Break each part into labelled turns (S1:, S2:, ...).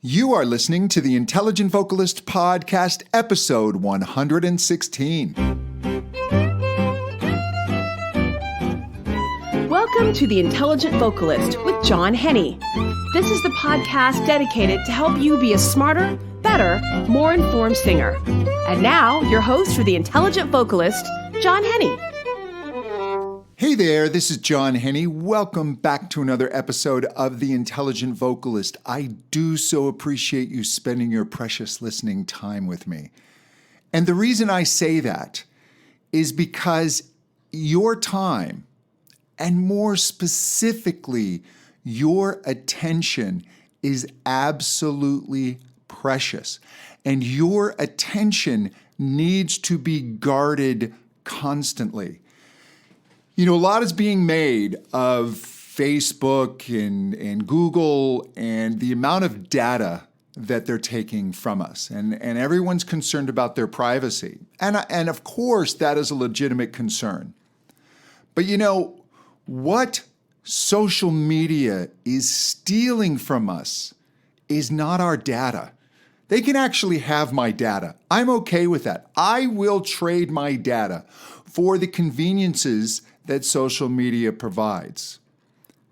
S1: You are listening to the Intelligent Vocalist Podcast, episode 116.
S2: Welcome to the Intelligent Vocalist with John Henny. This is the podcast dedicated to help you be a smarter, better, more informed singer. And now, your host for the Intelligent Vocalist, John Henny.
S1: Hey there, this is John Henny. Welcome back to another episode of The Intelligent Vocalist. I do so appreciate you spending your precious listening time with me. And the reason I say that is because your time, and more specifically, your attention is absolutely precious. And your attention needs to be guarded constantly. You know, a lot is being made of Facebook and Google and the amount of data that they're taking from us. And everyone's concerned about their privacy. And of course, that is a legitimate concern. But you know, what social media is stealing from us is not our data. They can actually have my data. I'm okay with that. I will trade my data for the conveniences that social media provides.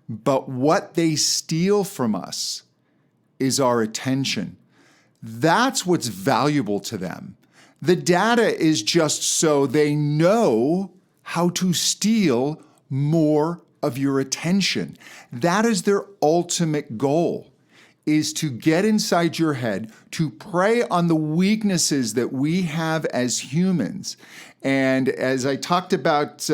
S1: But what they steal from us is our attention. That's what's valuable to them. The data is just so they know how to steal more of your attention. That is their ultimate goal, is to get inside your head, to prey on the weaknesses that we have as humans. And as I talked about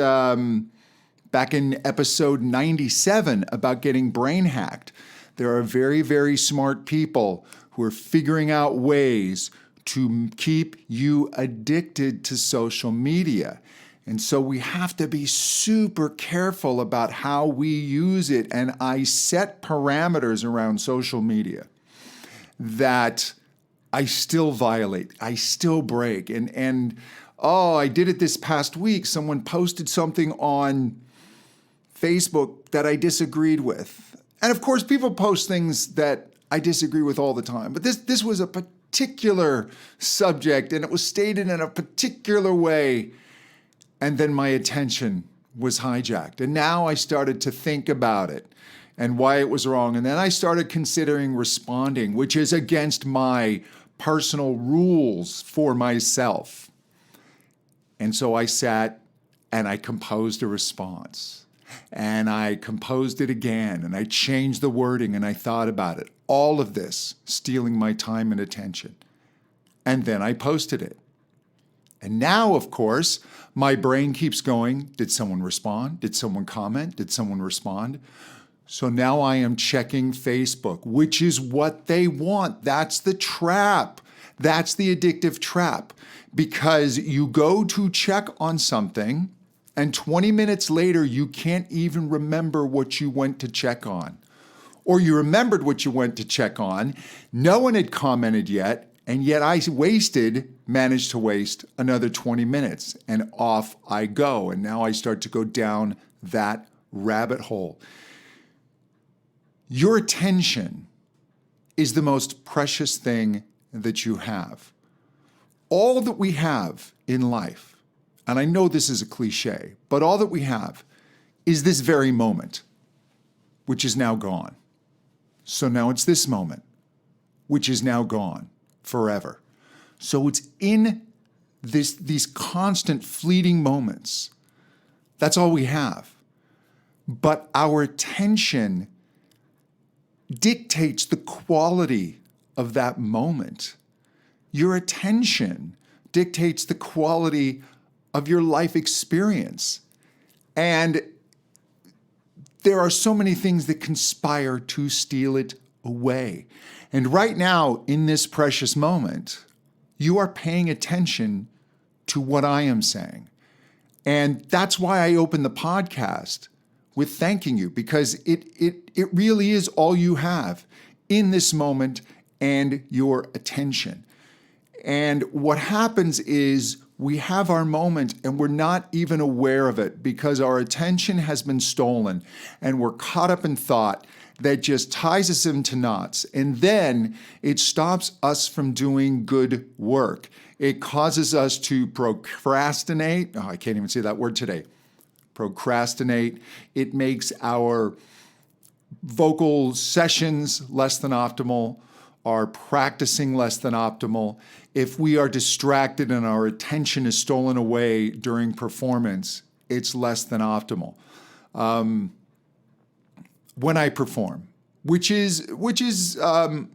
S1: back in episode 97 about getting brain hacked, there are very, very smart people who are figuring out ways to keep you addicted to social media. And so we have to be super careful about how we use it. And I set parameters around social media that I still violate, I still break. And I did it this past week. Someone posted something on Facebook that I disagreed with. And of course, people post things that I disagree with all the time. But this was a particular subject, and it was stated in a particular way. And then my attention was hijacked. And now I started to think about it and why it was wrong. And then I started considering responding, which is against my personal rules for myself. And so I sat and I composed a response. And I composed it again, and I changed the wording, and I thought about it. All of this stealing my time and attention. And then I posted it. And now, of course, my brain keeps going. Did someone respond? Did someone comment? Did someone respond? So now I am checking Facebook, which is what they want. That's the trap. That's the addictive trap. Because you go to check on something, and 20 minutes later, you can't even remember what you went to check on. Or you remembered what you went to check on. No one had commented yet, and yet I managed to waste another 20 minutes, and off I go. And now I start to go down that rabbit hole. Your attention is the most precious thing that you have. All that we have in life, and I know this is a cliche, but all that we have is this very moment, which is now gone. So now it's this moment, which is now gone forever. So it's in these constant fleeting moments. That's all we have. But our attention dictates the quality of that moment. Your attention dictates the quality of your life experience. And there are so many things that conspire to steal it away. And right now, in this precious moment, you are paying attention to what I am saying. And that's why I opened the podcast with thanking you, because it really is all you have in this moment and your attention. And what happens is we have our moment and we're not even aware of it because our attention has been stolen and we're caught up in thought that just ties us into knots. And then it stops us from doing good work. It causes us to procrastinate. Oh, I can't even say that word today. Procrastinate. It makes our vocal sessions less than optimal, our practicing less than optimal. If we are distracted and our attention is stolen away during performance, it's less than optimal. When I perform, which is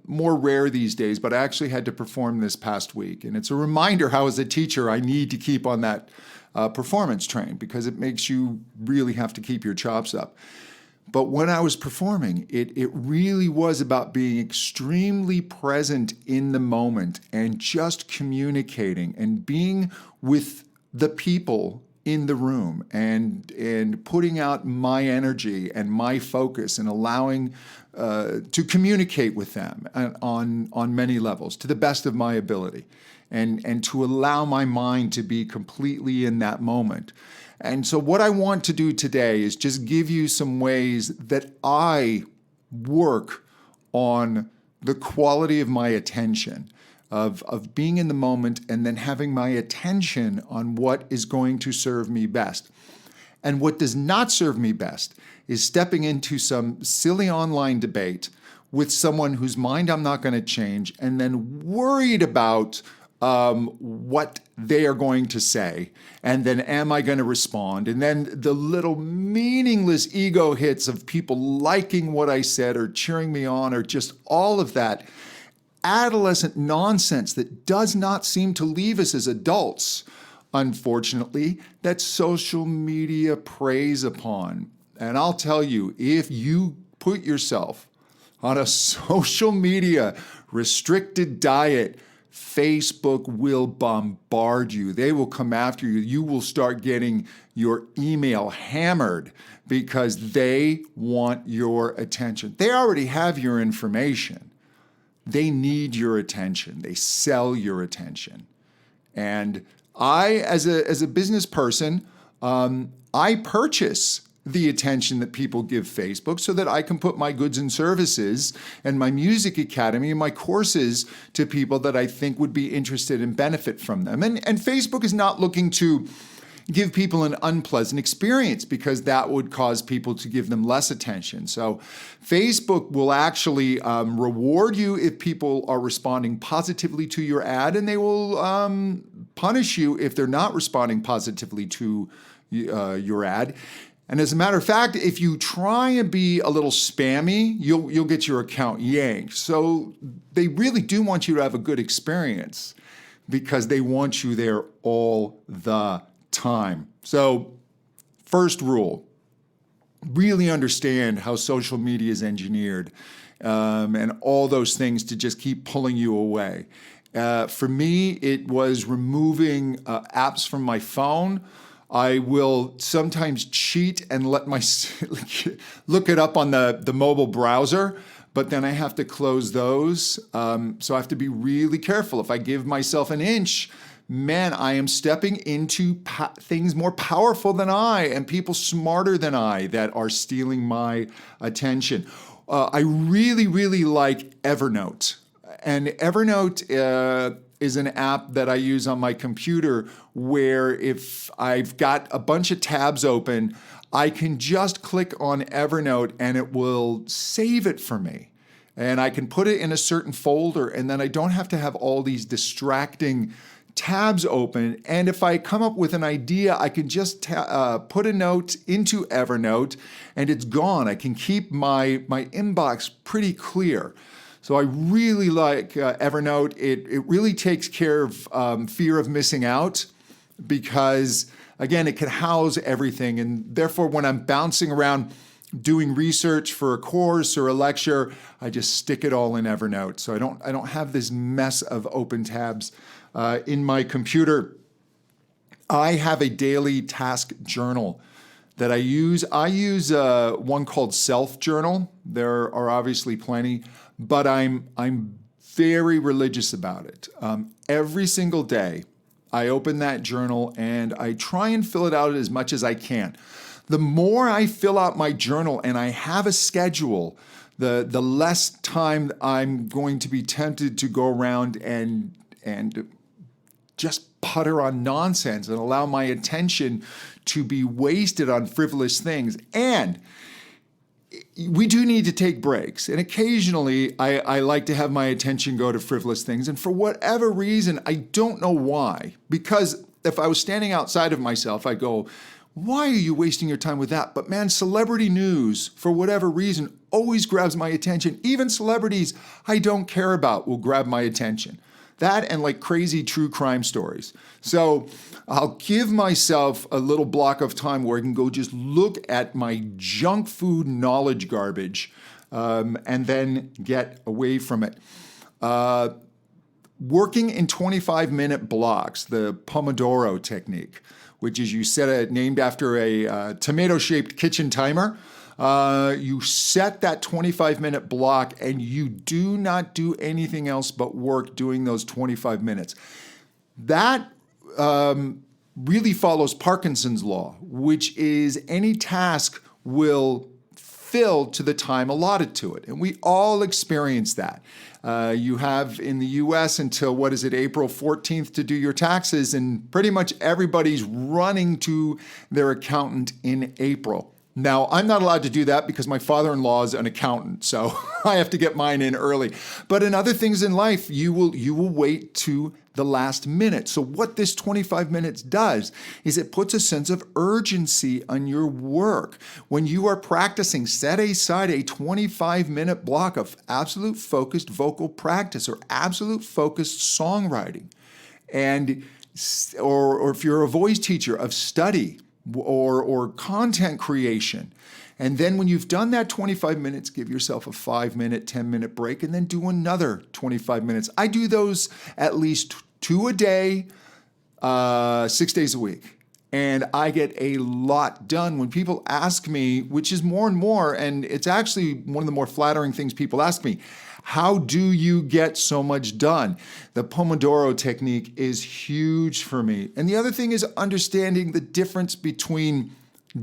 S1: more rare these days, but I actually had to perform this past week. And it's a reminder how, as a teacher, I need to keep on that performance train, because it makes you really have to keep your chops up. But when I was performing, it really was about being extremely present in the moment and just communicating and being with the people in the room and putting out my energy and my focus and allowing to communicate with them on many levels to the best of my ability, and to allow my mind to be completely in that moment. And so what I want to do today is just give you some ways that I work on the quality of my attention, of being in the moment and then having my attention on what is going to serve me best. And what does not serve me best is stepping into some silly online debate with someone whose mind I'm not going to change, and then worried about what they are going to say, and then am I going to respond? And then the little meaningless ego hits of people liking what I said or cheering me on, or just all of that adolescent nonsense that does not seem to leave us as adults, unfortunately, that social media preys upon. And I'll tell you, if you put yourself on a social media restricted diet, Facebook will bombard you. They will come after you. You will start getting your email hammered because they want your attention. They already have your information. They need your attention. They sell your attention. And I, as a business person, I purchase the attention that people give Facebook so that I can put my goods and services and my music academy and my courses to people that I think would be interested and benefit from them. And Facebook is not looking to give people an unpleasant experience, because that would cause people to give them less attention. So Facebook will actually reward you if people are responding positively to your ad, and they will punish you if they're not responding positively to your ad. And as a matter of fact, if you try and be a little spammy, you'll get your account yanked. So they really do want you to have a good experience, because they want you there all the time. So first rule, really understand how social media is engineered, and all those things to just keep pulling you away. For me, it was removing apps from my phone. I will sometimes cheat and let my look it up on the mobile browser, but then I have to close those. So I have to be really careful. If I give myself an inch, man, I am stepping into things more powerful than I and people smarter than I that are stealing my attention. I really, really like Evernote. And Evernote is an app that I use on my computer, where if I've got a bunch of tabs open, I can just click on Evernote and it will save it for me. And I can put it in a certain folder, and then I don't have to have all these distracting tabs open. And if I come up with an idea, I can just put a note into Evernote and it's gone. I can keep my inbox pretty clear. So I really like Evernote. It really takes care of fear of missing out, because, again, it can house everything. And therefore, when I'm bouncing around doing research for a course or a lecture, I just stick it all in Evernote. So I don't have this mess of open tabs in my computer. I have a daily task journal that I use. I use one called Self Journal. There are obviously plenty, but I'm very religious about it. Every single day, I open that journal and I try and fill it out as much as I can. The more I fill out my journal and I have a schedule, the less time I'm going to be tempted to go around and just putter on nonsense and allow my attention to be wasted on frivolous things. And we do need to take breaks. And occasionally I like to have my attention go to frivolous things. And for whatever reason, I don't know why. Because if I was standing outside of myself, I'd go, why are you wasting your time with that? But man, celebrity news, for whatever reason, always grabs my attention. Even celebrities I don't care about will grab my attention. That and like crazy true crime stories. So I'll give myself a little block of time where I can go just look at my junk food knowledge garbage and then get away from it. Working in 25-minute blocks, the Pomodoro technique, which is you set it named after a tomato-shaped kitchen timer. You set that 25-minute block and you do not do anything else but work during those 25 minutes. That really follows Parkinson's law, which is any task will fill to the time allotted to it. And we all experience that. You have in the US until, April 14th to do your taxes, and pretty much everybody's running to their accountant in April. Now, I'm not allowed to do that because my father-in-law is an accountant, so I have to get mine in early. But in other things in life, you will wait to the last minute. So what this 25 minutes does is it puts a sense of urgency on your work. When you are practicing, set aside a 25-minute block of absolute focused vocal practice or absolute focused songwriting. And or if you're a voice teacher, of study or content creation. And then when you've done that 25 minutes, give yourself a 5-minute, 10-minute break, and then do another 25 minutes. I do those at least 2 a day, 6 days a week. And I get a lot done. When people ask me, which is more and more, and it's actually one of the more flattering things people ask me, how do you get so much done? The Pomodoro technique is huge for me. And the other thing is understanding the difference between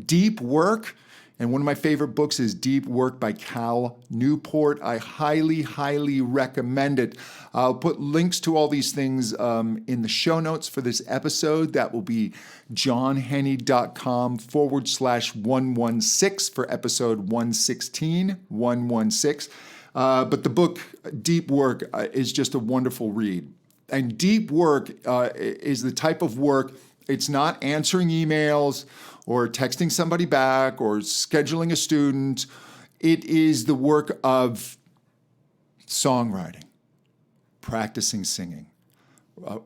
S1: deep work, and one of my favorite books is Deep Work by Cal Newport. I highly, highly recommend it. I'll put links to all these things in the show notes for this episode. That will be johnhenny.com/116 for episode 116. But the book, Deep Work, is just a wonderful read. And deep work is the type of work, it's not answering emails or texting somebody back or scheduling a student. It is the work of songwriting, practicing singing,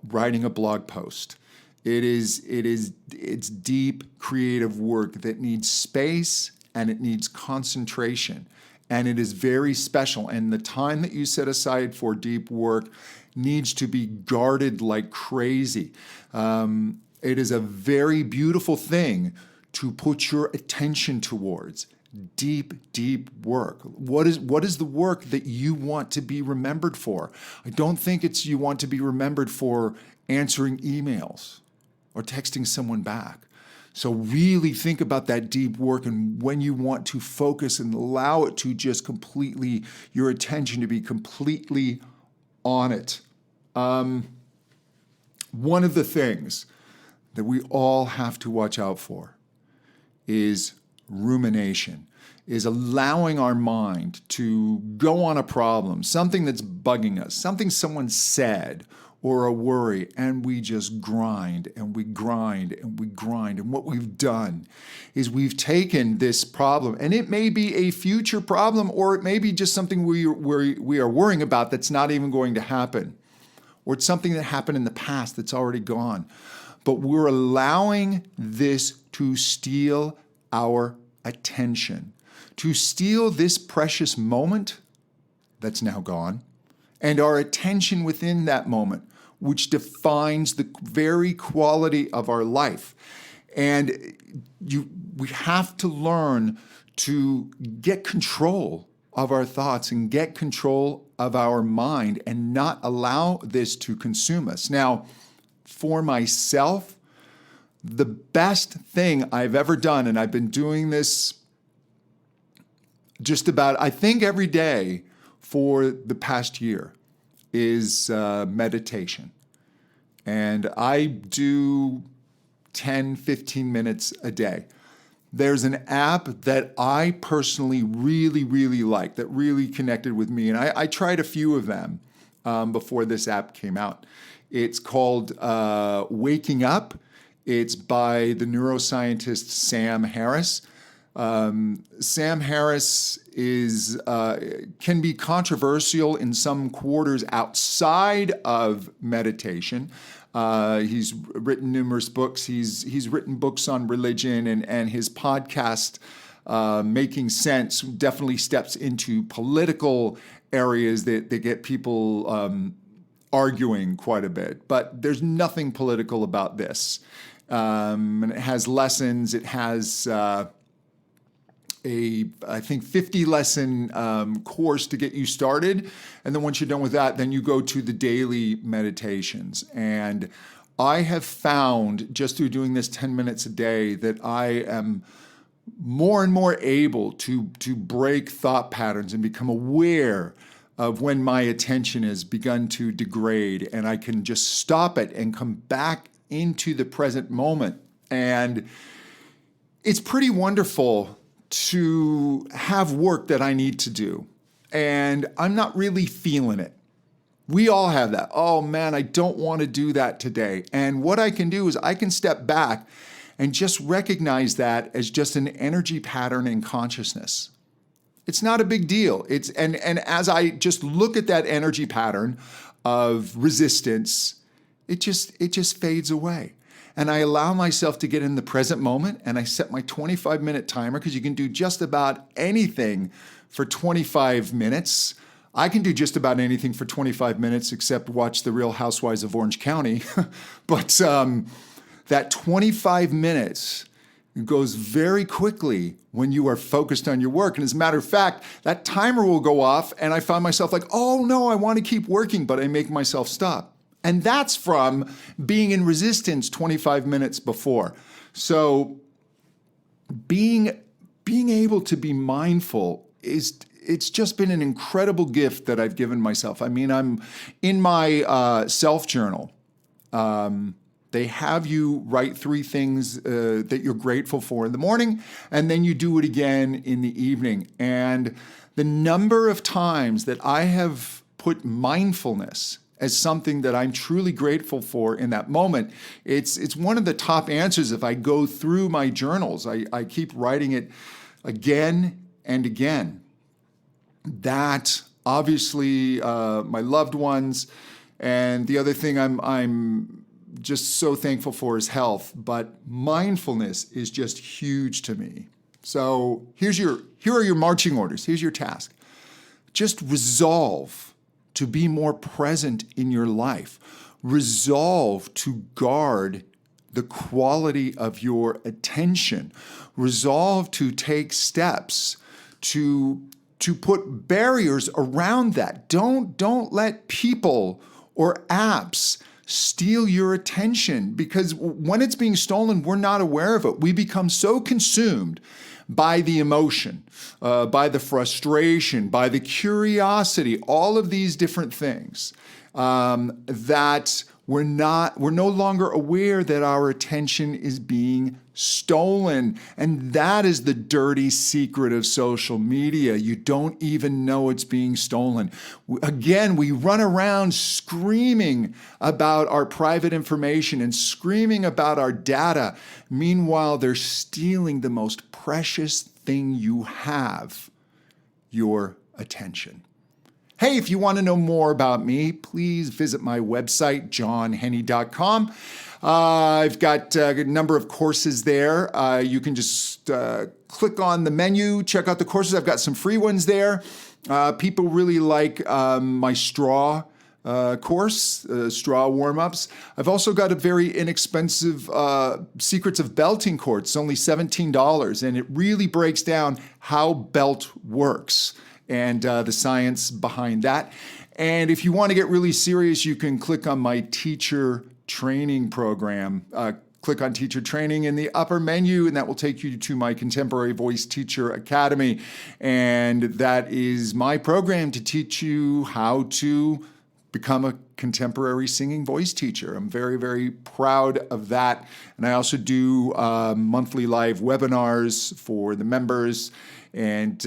S1: writing a blog post. It's deep creative work that needs space and it needs concentration. And it is very special. And the time that you set aside for deep work needs to be guarded like crazy. It is a very beautiful thing to put your attention towards. Deep, deep work. What is the work that you want to be remembered for? I don't think it's you want to be remembered for answering emails or texting someone back. So really think about that deep work and when you want to focus and allow it to just completely, your attention to be completely on it. One of the things that we all have to watch out for is rumination, is allowing our mind to go on a problem, something that's bugging us, something someone said, or a worry, and we just grind and we grind and we grind. And what we've done is we've taken this problem, and it may be a future problem, or it may be just something we are worrying about that's not even going to happen, or it's something that happened in the past that's already gone. But we're allowing this to steal our attention, to steal this precious moment that's now gone, and our attention within that moment, which defines the very quality of our life. And we have to learn to get control of our thoughts and get control of our mind and not allow this to consume us. Now, for myself, the best thing I've ever done, and I've been doing this just about, I think every day for the past year is meditation. And I do 10, 15 minutes a day. There's an app that I personally really, really like, that really connected with me. And I tried a few of them before this app came out. It's called Waking Up. It's by the neuroscientist Sam Harris. Sam Harris can be controversial in some quarters outside of meditation. He's written numerous books. He's written books on religion, and his podcast, Making Sense, definitely steps into political areas that get people arguing quite a bit. But there's nothing political about this. And it has lessons. It has I think 50 lesson course to get you started. And then once you're done with that, then you go to the daily meditations. And I have found just through doing this 10 minutes a day that I am more and more able to break thought patterns and become aware of when my attention has begun to degrade, and I can just stop it and come back into the present moment. And it's pretty wonderful to have work that I need to do, and I'm not really feeling it. We all have that. Oh man, I don't want to do that today. And what I can do is I can step back and just recognize that as just an energy pattern in consciousness. It's not a big deal. And as I just look at that energy pattern of resistance, it just fades away. And I allow myself to get in the present moment, and I set my 25-minute timer, because you can do just about anything for 25 minutes. I can do just about anything for 25 minutes except watch The Real Housewives of Orange County. But that 25 minutes goes very quickly when you are focused on your work. And as a matter of fact, that timer will go off, and I find myself like, oh no, I want to keep working, but I make myself stop. And that's from being in resistance 25 minutes before. So being able to be mindful it's just been an incredible gift that I've given myself. I mean, I'm in my self-journal. They have you write 3 things that you're grateful for in the morning, and then you do it again in the evening. And the number of times that I have put mindfulness as something that I'm truly grateful for in that moment, it's one of the top answers. If I go through my journals, I keep writing it again and again. That obviously my loved ones, and the other thing I'm just so thankful for is health, but mindfulness is just huge to me. So here are your marching orders. Here's your task. Just resolve to be more present in your life. Resolve to guard the quality of your attention. Resolve to take steps to put barriers around that. Don't let people or apps steal your attention, because when it's being stolen, we're not aware of it. We become so consumed by the emotion, by the frustration, by the curiosity, all of these different things, that we're no longer aware that our attention is being stolen. And that is the dirty secret of social media. You don't even know it's being stolen. Again, we run around screaming about our private information and screaming about our data. Meanwhile, they're stealing the most precious thing you have, your attention. Hey, if you want to know more about me, please visit my website, johnhenny.com. I've got a number of courses there. You can just click on the menu, check out the courses. I've got some free ones there. People really like my straw course, straw warm-ups. I've also got a very inexpensive Secrets of Belting course. It's only $17, and it really breaks down how belt works and the science behind that. And if you want to get really serious, you can click on my teacher training program. click on Teacher Training in the upper menu, and that will take you to my Contemporary Voice Teacher Academy. And that is my program to teach you how to become a contemporary singing voice teacher. I'm very, very proud of that. And I also do monthly live webinars for the members. And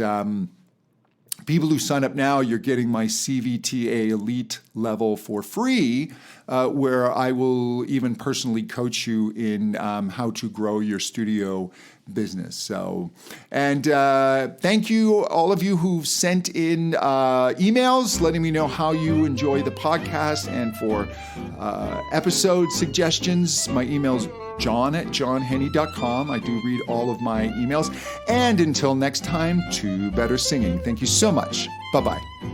S1: people who sign up now, you're getting my CVTA Elite level for free, where I will even personally coach you in how to grow your studio business. So, and thank you, all of you who've sent in emails letting me know how you enjoy the podcast, and for episode suggestions. My email's john@johnhenny.com. I do read all of my emails. And until next time, to better singing. Thank you so much. Bye-bye.